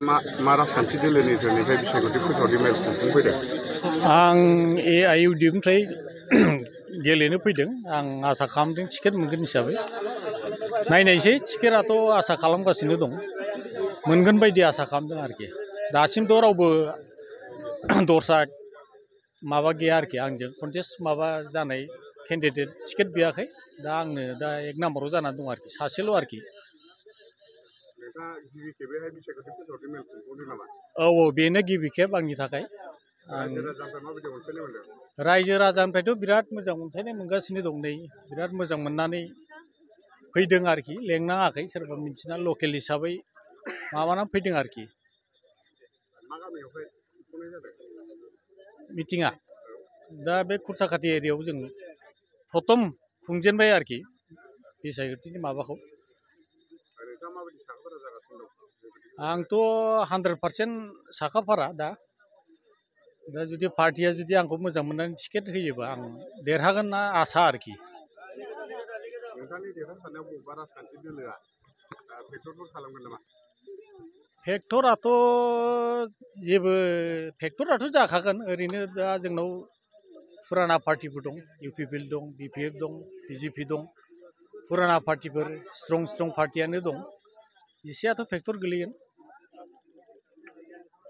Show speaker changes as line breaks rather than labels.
मा राजखान्थि दोलोनिफ्राय बिसायख'थि फोसावथाय मेल खुंफुंफैदों?
आं AIUDIFनिफ्राय गेलेनो फैदों। आं आसा खालामदों टिकेट मोनगोन हिसाबै। नायनायसै, टिकेटआथ' आसा खालामगासिनो दं। मोनगोन बायदि आसा खालामदों आरोखि। दासिमथ' रावबो दस्रा माबा गैया आरोखि, आंजों कन्टेस्ट माबा जानाय केन्डिडेट टिकेट बियाखै। दा आंनो दा 1 नाम्बाराव जानानै दं आरोखि, सासेल' आरोखि।
नोंथाङा गिबि खेबैहाय बिसायख'थि फोसावथाय मेल खुंफुंदों नामा?
औ, बेनो गिबि खेब आंनि थाखाय।
रायजो राजानिफ्राय माबायदि अनसायनाय मोनदों?
रायजो राजानिफ्रायथ' बिराद मोजां अनसायनाय मोनगासिनो दं। नै बिराद मोजां मोननानै फैदों आरोखि, लेंनाङाखै, सोरबा मिन्थिना लकेल हिसाबै माबानानै फैदों आरोखि।
मा गामियावहाय खुंफुंनाय जादों?
मिटिङा दा बे खुरसाखाथि एरियायाव जों प्रथम खुंजेनबाय आरोखि बिसायख'थिनि माबाखौ।
नोंथाङा माबायदि साखाफारा जागासिनो दं?
आंथ' 100% साखाफारा दा जुदि पार्टिया जुदि आंखौ मोजां मोननानै टिकेट होयोबा आं देरहागोन ना आसा आरोखि।
नोंथांनि देरहासारनायाव बबेबा राजखान्थि दोलोआ फेक्टरफोर खालामगोन नामा?
फेक्टराथ' जेबो फेक्टराथ' जाखागोन। ओरैनो दा जोंनाव फुराना पार्टिफोर दं, UPPL दं, BPF दं, BJP दं। फुराना पार्टिफोर स्ट्रं पार्टियानो दं। एसेयाथ' फेक्टर गोलैगोन।